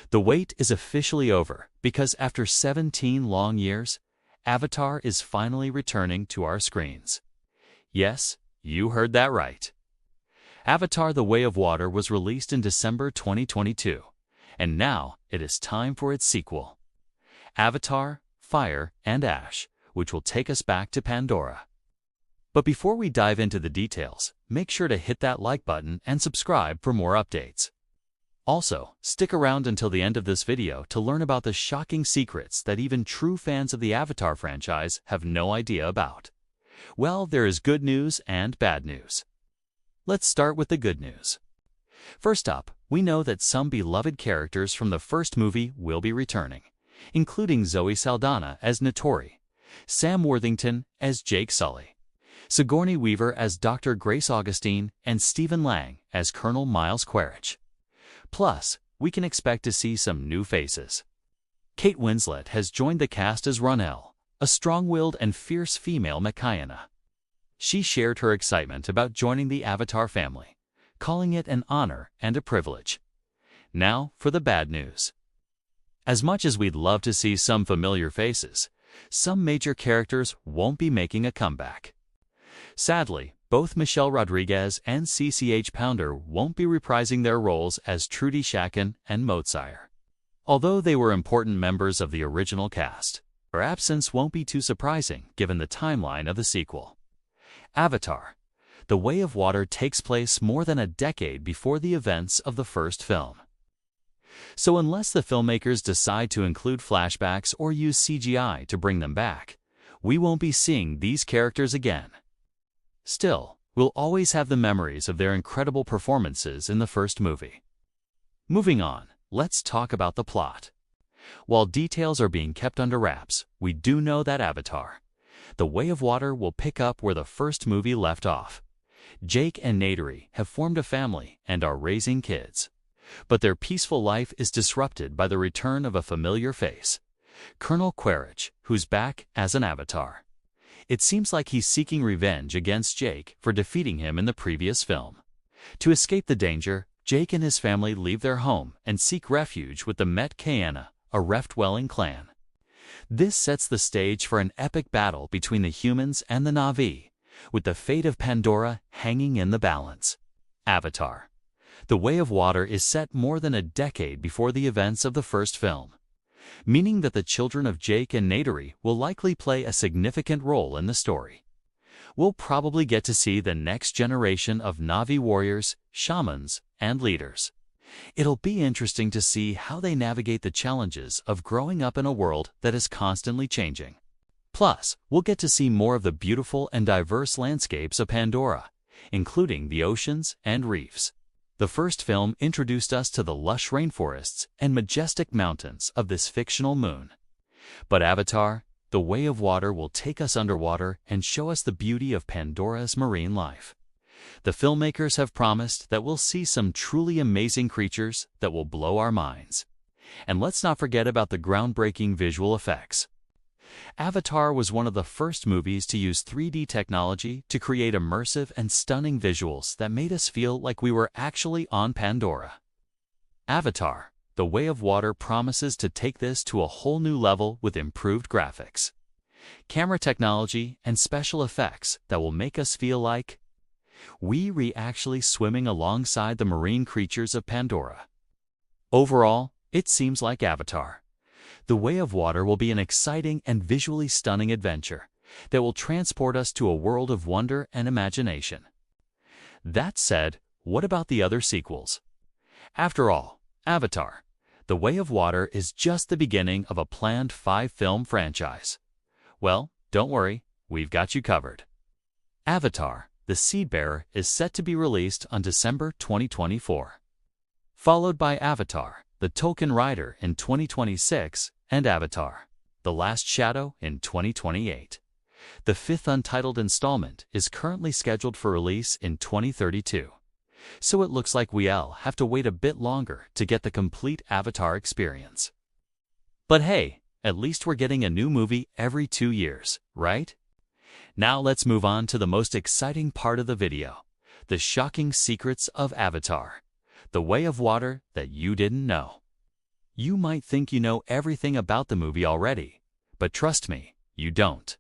The wait is officially over because after 17 long years, Avatar is finally returning to our screens. Yes, you heard that right. Avatar: The Way of Water was released in December 2022, and now it is time for its sequel, Avatar: Fire and Ash, which will take us back to Pandora. But before we dive into the details, make sure to hit that like button and subscribe for more updates. Also, stick around until the end of this video to learn about the shocking secrets that even true fans of the Avatar franchise have no idea about. Well, there is good news and bad news. Let's start with the good news. First up, we know that some beloved characters from the first movie will be returning, including Zoe Saldana as Nattori, Sam Worthington as Jake Sully, Sigourney Weaver as Dr. Grace Augustine, and Stephen Lang as Colonel Miles Quaritch. Plus, we can expect to see some new faces. Kate Winslet has joined the cast as Ronell, a strong-willed and fierce female Makayana. She shared her excitement about joining the Avatar family, calling it an honor and a privilege. Now for the bad news. As much as we'd love to see some familiar faces, some major characters won't be making a comeback. Sadly, both Michelle Rodriguez and CCH Pounder won't be reprising their roles as Trudy Shacken and Moatsire. Although they were important members of the original cast, their absence won't be too surprising given the timeline of the sequel. Avatar: The Way of Water takes place more than a decade before the events of the first film. So unless the filmmakers decide to include flashbacks or use CGI to bring them back, we won't be seeing these characters again. Still, we'll always have the memories of their incredible performances in the first movie. Moving on, let's talk about the plot. While details are being kept under wraps, we do know that Avatar: The Way of Water will pick up where the first movie left off. Jake and Natiri have formed a family and are raising kids. But their peaceful life is disrupted by the return of a familiar face, Colonel Quaritch, who's back as an Avatar. It seems like he's seeking revenge against Jake for defeating him in the previous film. To escape the danger, Jake and his family leave their home and seek refuge with the Met Kayana, a Rift-dwelling clan. This sets the stage for an epic battle between the humans and the Na'vi, with the fate of Pandora hanging in the balance. Avatar: The Way of Water is set more than a decade before the events of the first film, meaning that the children of Jake and Natiri will likely play a significant role in the story. We'll probably get to see the next generation of Na'vi warriors, shamans, and leaders. It'll be interesting to see how they navigate the challenges of growing up in a world that is constantly changing. Plus, we'll get to see more of the beautiful and diverse landscapes of Pandora, including the oceans and reefs. The first film introduced us to the lush rainforests and majestic mountains of this fictional moon. But Avatar: The Way of Water will take us underwater and show us the beauty of Pandora's marine life. The filmmakers have promised that we'll see some truly amazing creatures that will blow our minds. And let's not forget about the groundbreaking visual effects. Avatar was one of the first movies to use 3D technology to create immersive and stunning visuals that made us feel like we were actually on Pandora. Avatar: The Way of Water promises to take this to a whole new level with improved graphics, camera technology, and special effects that will make us feel like we're actually swimming alongside the marine creatures of Pandora. Overall, it seems like Avatar: The Way of Water will be an exciting and visually stunning adventure that will transport us to a world of wonder and imagination. That said, what about the other sequels? After all, Avatar: The Way of Water is just the beginning of a planned 5-film franchise. Well, don't worry, we've got you covered. Avatar: The Seedbearer is set to be released on December 2024, followed by Avatar: The Token Rider in 2026, and Avatar: The Last Shadow in 2028. The 5th untitled installment is currently scheduled for release in 2032, so it looks like we'll have to wait a bit longer to get the complete Avatar experience. But hey, at least we're getting a new movie every 2 years, right? Now let's move on to the most exciting part of the video, the shocking secrets of Avatar: The Way of Water that you didn't know. You might think you know everything about the movie already, but trust me, you don't.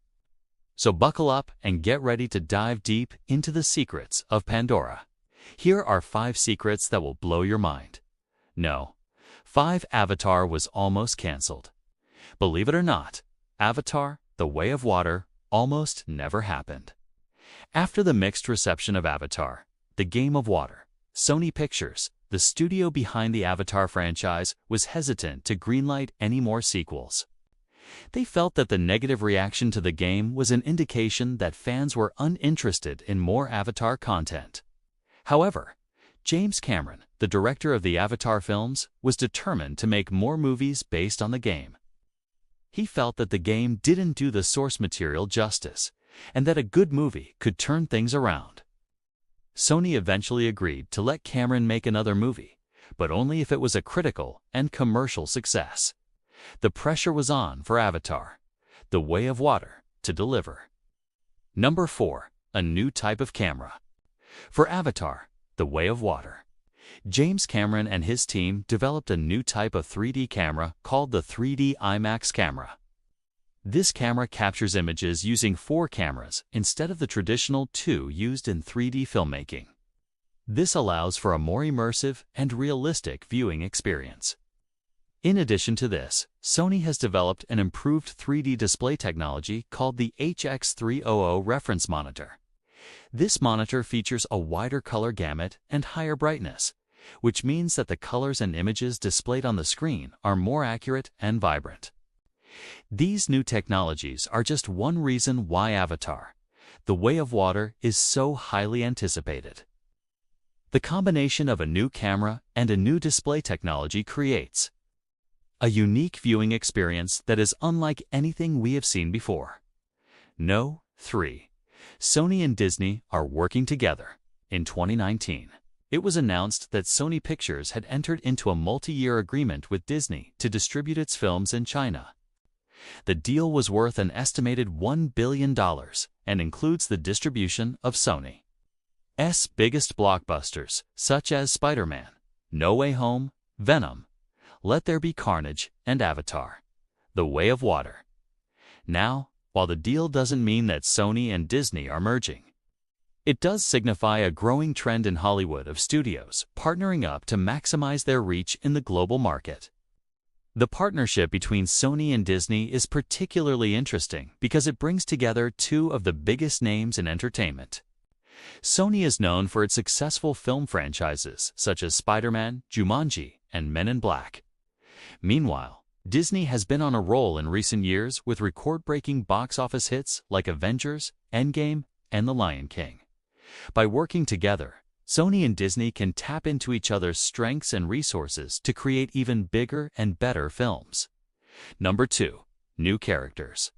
So buckle up and get ready to dive deep into the secrets of Pandora. Here are 5 secrets that will blow your mind. No, 5 Avatar was almost canceled. Believe it or not, Avatar, The Way of Water, almost never happened. After the mixed reception of Avatar, The Game of Water, Sony Pictures, the studio behind the Avatar franchise, was hesitant to greenlight any more sequels. They felt that the negative reaction to the game was an indication that fans were uninterested in more Avatar content. However, James Cameron, the director of the Avatar films, was determined to make more movies based on the game. He felt that the game didn't do the source material justice, and that a good movie could turn things around. Sony eventually agreed to let Cameron make another movie, but only if it was a critical and commercial success. The pressure was on for Avatar, The Way of Water, to deliver. Number 4. A new type of camera. For Avatar, The Way of Water, James Cameron and his team developed a new type of 3D camera called the 3D IMAX camera. This camera captures images using 4 cameras instead of the traditional 2 used in 3D filmmaking. This allows for a more immersive and realistic viewing experience. In addition to this, Sony has developed an improved 3D display technology called the HX300 reference monitor. This monitor features a wider color gamut and higher brightness, which means that the colors and images displayed on the screen are more accurate and vibrant. These new technologies are just one reason why Avatar, The Way of Water, is so highly anticipated. The combination of a new camera and a new display technology creates a unique viewing experience that is unlike anything we have seen before. No, 3. Sony and Disney are working together. In 2019, it was announced that Sony Pictures had entered into a multi-year agreement with Disney to distribute its films in China. The deal was worth an estimated $1 billion and includes the distribution of Sony's biggest blockbusters, such as Spider-Man, No Way Home, Venom, Let There Be Carnage, and Avatar, The Way of Water. Now, while the deal doesn't mean that Sony and Disney are merging, it does signify a growing trend in Hollywood of studios partnering up to maximize their reach in the global market. The partnership between Sony and Disney is particularly interesting because it brings together 2 of the biggest names in entertainment. Sony is known for its successful film franchises such as Spider-Man, Jumanji, and Men in Black. Meanwhile, Disney has been on a roll in recent years with record-breaking box office hits like Avengers, Endgame, and The Lion King. By working together, Sony and Disney can tap into each other's strengths and resources to create even bigger and better films. Number 2. New characters.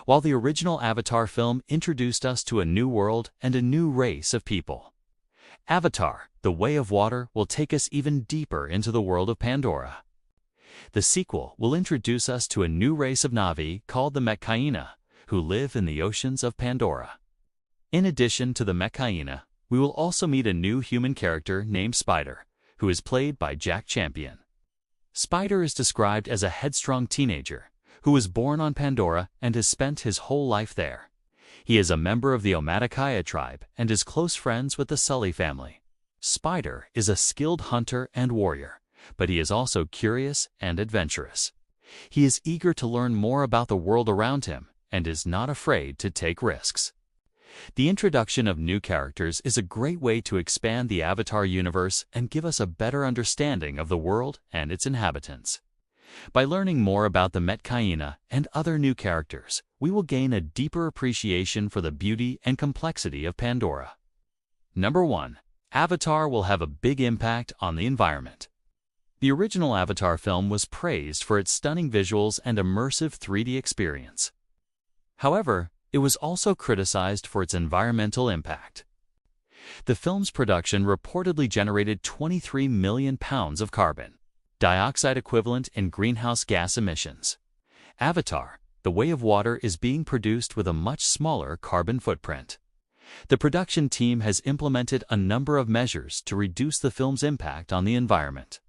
While the original Avatar film introduced us to a new world and a new race of people, Avatar, The Way of Water will take us even deeper into the world of Pandora. The sequel will introduce us to a new race of Na'vi called the Metkayina, who live in the oceans of Pandora. In addition to the Metkayina, we will also meet a new human character named Spider, who is played by Jack Champion. Spider is described as a headstrong teenager who was born on Pandora and has spent his whole life there. He is a member of the Omaticaya tribe and is close friends with the Sully family. Spider is a skilled hunter and warrior, but he is also curious and adventurous. He is eager to learn more about the world around him and is not afraid to take risks. The introduction of new characters is a great way to expand the Avatar universe and give us a better understanding of the world and its inhabitants. By learning more about the Metkayina and other new characters, we will gain a deeper appreciation for the beauty and complexity of Pandora. Number 1. Avatar will have a big impact on the environment. The original Avatar film was praised for its stunning visuals and immersive 3D experience. However, it was also criticized for its environmental impact. The film's production reportedly generated 23 million pounds of carbon dioxide equivalent in greenhouse gas emissions. Avatar, The Way of Water is being produced with a much smaller carbon footprint. The production team has implemented a number of measures to reduce the film's impact on the environment.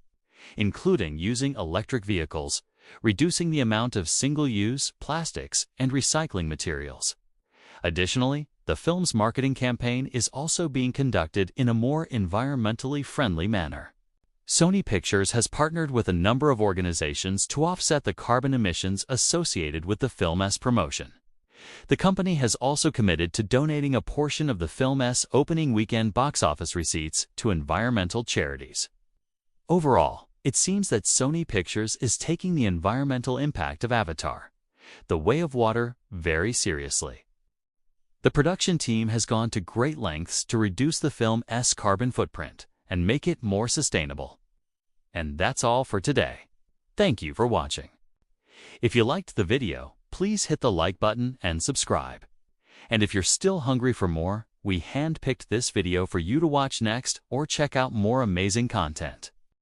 including using electric vehicles, reducing the amount of single-use plastics and recycling materials. Additionally, the film's marketing campaign is also being conducted in a more environmentally friendly manner. Sony Pictures has partnered with a number of organizations to offset the carbon emissions associated with the film's promotion. The company has also committed to donating a portion of the film's opening weekend box office receipts to environmental charities. Overall, it seems that Sony Pictures is taking the environmental impact of Avatar: The Way of Water very seriously. The production team has gone to great lengths to reduce the film's carbon footprint and make it more sustainable. And that's all for today. Thank you for watching. If you liked the video, please hit the like button and subscribe. And if you're still hungry for more, we handpicked this video for you to watch next or check out more amazing content.